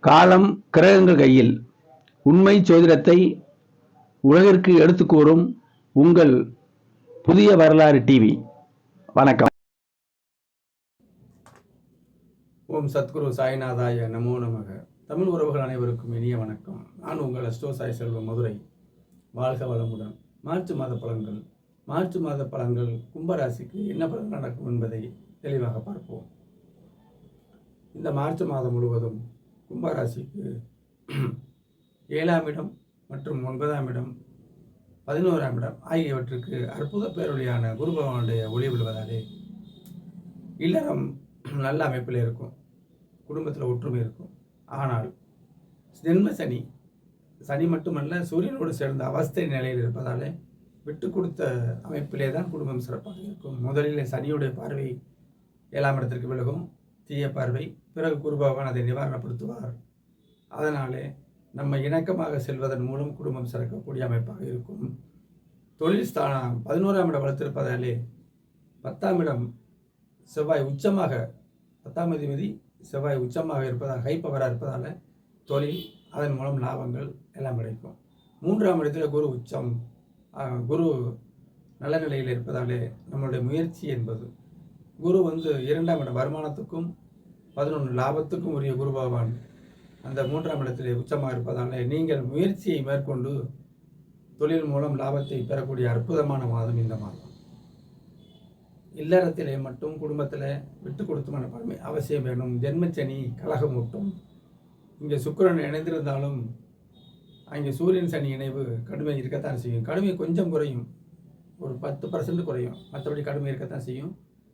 காலம் கிரகங்கள் கையில். உண்மை ஜோதிடத்தை உலகிற்கு எடுத்துக் கூறும் உங்கள் புதிய வரலாறு டிவி. வணக்கம். ஓம் சத்குரு சாய்நாதாய நமோ நமக. தமிழ் உறவுகள் அனைவருக்கும் இனிய வணக்கம். நான் உங்கள் அஸ்ட்ரோ சாய் செல்வம், மதுரை. வாழ்க வளமுடன். மார்ச் மாத பலன்கள் கும்பராசிக்கு என்ன பலன் நடக்கும் என்பதை தெளிவாக பார்ப்போம். இந்த மார்ச் மாதம் முழுவதும் கும்பராசிக்கு 7ஆம் இடம் மற்றும் 9ஆம் இடம் 11ஆம் இடம் ஆகியவற்றுக்கு அற்புத பேரொழியான குரு பகவானுடைய ஒளி விழுவதாலே இல்லறம் நல்ல அமைப்பில் இருக்கும், குடும்பத்தில் ஒற்றுமை இருக்கும். ஆனால் ஜென்ம சனி மட்டுமல்ல, சூரியனோடு சேர்ந்த அவஸ்தை நிலையில் இருப்பதாலே விட்டு கொடுத்த அமைப்பிலே தான் குடும்பம் சிறப்பாக இருக்கும். முதலில் சனியுடைய பார்வை 7ஆம் இடத்திற்கு விலகும், தீய பார்வை. பிறகு குரு பகவான் அதை நிவாரணப்படுத்துவார். அதனாலே நம்ம இணக்கமாக செல்வதன் மூலம் குடும்பம் சிறக்கக்கூடிய அமைப்பாக இருக்கும். தொழில் ஸ்தானம் 11ஆம் இடம் வளர்த்திருப்பதாலே 10ஆம் இடம் செவ்வாய் உச்சமாக, 10ஆம் அதிபதி செவ்வாய் உச்சமாக இருப்பதால், ஹை பவராக இருப்பதால் தொழில், அதன் மூலம் லாபங்கள் எல்லாம் கிடைக்கும். 3ஆம் இடத்தில் குரு உச்சம், குரு நல்ல நிலையில் இருப்பதாலே நம்மளுடைய முயற்சி என்பது, குரு 2ஆம் இடம் வருமானத்துக்கும் 11 லாபத்துக்கும் உரிய குரு பகவான் அந்த 3ஆம் இடத்திலே உச்சமாக இருப்பதாலே நீங்கள் முயற்சியை மேற்கொண்டு தொழில் மூலம் லாபத்தை பெறக்கூடிய அற்புதமான மாதம் இந்த மாதம். இல்லறத்திலே மட்டும் குடும்பத்தில் விட்டு கொடுத்து மனப்பான்மை அவசியம் வேணும். ஜென்மச்சனி கலகம் ஊட்டும். இங்கே சுக்கிரன் இணைந்திருந்தாலும் அங்கே சூரியன் சனி இணைவு கடுமை இருக்கத்தான் செய்யும். கடுமை கொஞ்சம் குறையும், ஒரு 10% குறையும், மற்றபடி கடுமை இருக்கத்தான் செய்யும்.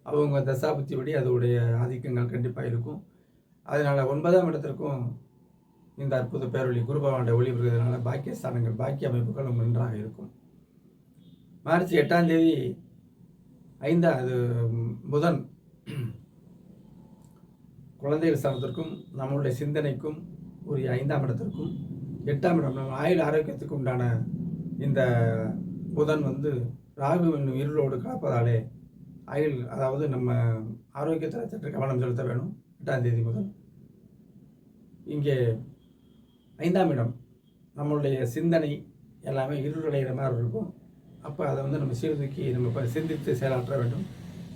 அவங்க தசாபுத்திபடி அதோடைய ஆதிக்கங்கள் கண்டிப்பாக இருக்கும். அதனால் 9ஆம் இடத்திற்கும் இந்த அற்புத பேரொழி குரு பகவானுடைய ஒளி வருவதனால பாக்கியஸ்தானங்கள், பாக்கிய அமைப்புகளும் நன்றாக இருக்கும். மார்ச் 8ஆம் தேதி புதன் குழந்தைகள் ஸ்தானத்திற்கும் நம்மளுடைய சிந்தனைக்கும் உரிய 5ஆம் இடத்திற்கும் 8ஆம் இடம் நம்ம ஆயுள் ஆரோக்கியத்துக்கு உண்டான இந்த புதன் ராகு என்னும் இருளோடு கலப்பதாலே ஆயுள், அதாவது நம்ம ஆரோக்கியத்தில் சற்று கவனம் செலுத்த வேணும். 8ஆம் தேதி முதல் இங்கே 5ஆம் இடம் நம்மளுடைய சிந்தனை எல்லாமே இருளடைகிற மாதிரி இருக்கும். அப்போ அதை நம்ம சீர்தூக்கி நம்ம சிந்தித்து செயலாற்ற வேண்டும்.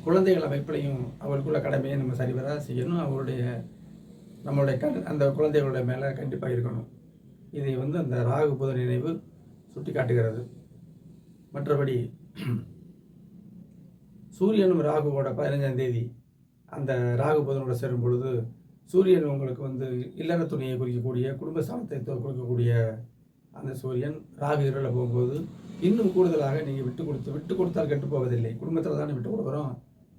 குழந்தைகள் அமைப்பிலையும் அவர்களுக்குள்ள கடமையை நம்ம சரிவராக செய்யணும். நம்மளுடைய அந்த குழந்தைகளுடைய மேலே கண்டிப்பாக இருக்கணும். இதை அந்த ராகு புதன் நினைவு சுட்டி காட்டுகிறது. மற்றபடி சூரியனும் ராகுவோட 15ஆம் தேதி அந்த ராகு புதனோட சேரும் பொழுது சூரியன் உங்களுக்கு இல்லற துணையை குறிக்கக்கூடிய, குடும்ப ஸ்தானத்தை கொடுக்கக்கூடிய அந்த சூரியன் ராகு இருள போகும்போது இன்னும் கூடுதலாக நீங்கள் விட்டு கொடுத்தால் கெட்டு போவதில்லை. குடும்பத்தில் தானே விட்டு கொடுக்குறோம்.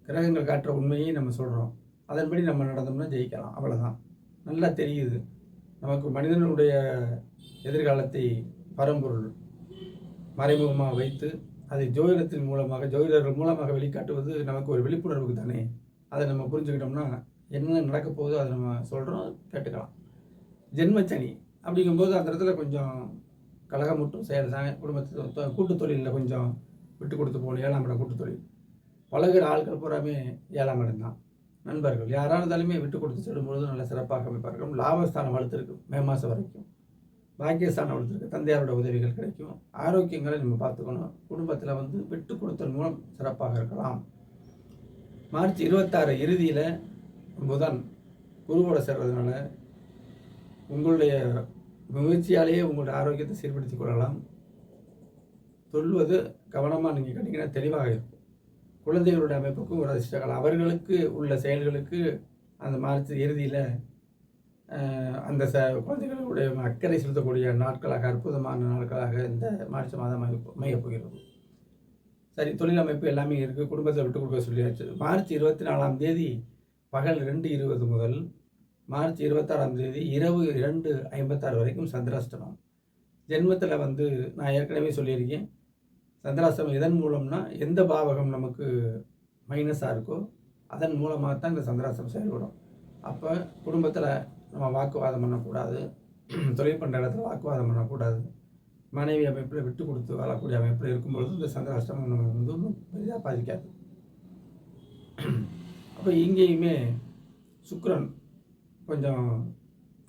கிரகங்கள் காட்டுற உண்மையை நம்ம சொல்கிறோம், அதன்படி நம்ம நடந்தோம்னா ஜெயிக்கலாம். அவ்வளோதான். நல்லா தெரியுது நமக்கு மனிதனுடைய எதிர்காலத்தை பரம்பொருள் மறைமுகமாக வைத்து அதை ஜோதிடர்கள் மூலமாக வெளிக்காட்டுவது நமக்கு ஒரு விழிப்புணர்வுக்கு தானே. அதை நம்ம புரிஞ்சுக்கிட்டோம்னா என்ன நடக்க போகுதோ அதை நம்ம சொல்கிறோம், கேட்டுக்கலாம். ஜென்மச்சனி அப்படிங்கும்போது அந்த இடத்துல கொஞ்சம் கலகமுட்டும் செயல் தான். குடும்பத்தில் கூட்டு தொழிலில் கொஞ்சம் விட்டு கொடுத்து போகணும். 7ஆம் இடம் கூட்டு தொழில் பழகிற ஆட்கள் பூராமே 7ஆம் இடம் தான். நண்பர்கள் யாராக இருந்தாலுமே விட்டு கொடுத்து செல்லும்பொழுது நல்ல சிறப்பாக அமைப்பார்கள். லாபஸ்தானம் வளர்த்துருக்கு மே மாதம் வரைக்கும். பாக்கியஸ்தானம் வளர்த்துருக்கு, தந்தையாரோட உதவிகள் கிடைக்கும். ஆரோக்கியங்களை நம்ம பார்த்துக்கணும். குடும்பத்தில் விட்டு கொடுத்தல் மூலம் சிறப்பாக இருக்கலாம். மார்ச் 26 இறுதியில் புதன் குருவோட சேர்றதுனால உங்களுடைய முயற்சியாலேயே உங்களுடைய ஆரோக்கியத்தை சீர்படுத்திக் கொள்ளலாம். சொல்வது கவனமாக நீங்கள் கேட்டீங்கன்னா தெளிவாக இருக்கும். குழந்தைகளுடைய அமைப்புக்கும் ஒரு அதிர்ஷ்டகாலம். அவர்களுக்கு உள்ள செயல்களுக்கு அந்த மார்ச் இறுதியில் அந்த குழந்தைகளுடைய அக்கறை செலுத்தக்கூடிய நாட்களாக, அற்புதமான நாட்களாக இந்த மார்ச் மாதம் அமையப் போகிறது. சரி, தொழில் அமைப்பு எல்லாமே இருக்குது. குடும்பத்தை விட்டு கொடுக்க சொல்லியாச்சு. மார்ச் 24ஆம் தேதி பகல் 2:20 முதல் மார்ச் 26ஆம் தேதி இரவு 2:56 வரைக்கும் சந்திராஷ்டமம். ஜென்மத்தில் நான் ஏற்கனவே சொல்லியிருக்கேன், சந்திராஷ்டமம் எதன் மூலம்னா எந்த பாவகம் நமக்கு மைனஸாக இருக்கோ அதன் மூலமாக தான் இந்த சந்திராஷ்டமம் செயல்படும். அப்போ குடும்பத்தில் நம்ம வாக்குவாதம் பண்ணக்கூடாது, தொழில் பண்ணுற இடத்துல வாக்குவாதம் பண்ணக்கூடாது. மனைவி அமைப்பில் விட்டு கொடுத்து வாழக்கூடிய அமைப்பில் இருக்கும்பொழுது இந்த சந்திராஷ்டமம் நம்ம பெரிதாக பாதிக்காது. அப்போ இங்கேயுமே சுக்கிரன் கொஞ்சம்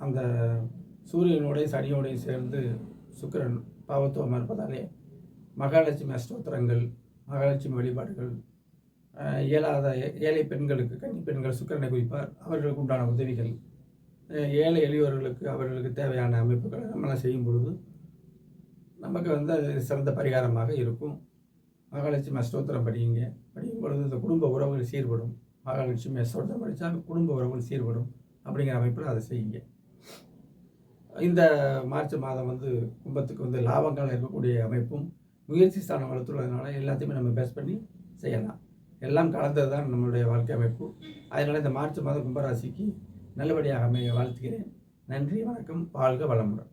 அந்த சூரியனோடையும் சனியோடையும் சேர்ந்து சுக்கிரன் பாவத்துவமாக இருப்பதாலே மகாலட்சுமி அஷ்டோத்திரங்கள், மகாலட்சுமி வழிபாடுகள், இயலாத ஏழை பெண்களுக்கு, கன்னி பெண்கள் சுக்கிரனை குறிப்பார், அவர்களுக்கு உண்டான உதவிகள், ஏழை எளியோர்களுக்கு அவர்களுக்கு தேவையான அமைப்புகளை நம்மளாம் செய்யும் பொழுது நமக்கு வந்து அது சிறந்த பரிகாரமாக இருக்கும். மகாலட்சுமி அஷ்டோத்திரம் படியும் பொழுது இந்த குடும்ப உறவுகள் சீர்படும். மகாலட்சுமி அஷ்டோத்திரம் படித்தா குடும்ப உறவுகள் சீர்படும் அப்படிங்கிற அமைப்பில் அதை செய்யுங்க. இந்த மார்ச் மாதம் வந்து கும்பத்துக்கு வந்து லாபங்கள் இருக்கக்கூடிய அமைப்பும் முயற்சி ஸ்தானம் வளர்த்துள்ளதுனால எல்லாத்தையுமே நம்ம பேஸ் பண்ணி செய்யலாம். எல்லாம் கலந்தது தான் நம்மளுடைய வாழ்க்கை அமைப்பு. அதனால் இந்த மார்ச் மாதம் கும்பராசிக்கு நல்லபடியாக அமைய வாழ்த்துகிறேன். நன்றி, வணக்கம், வாழ்க வளமுடன்.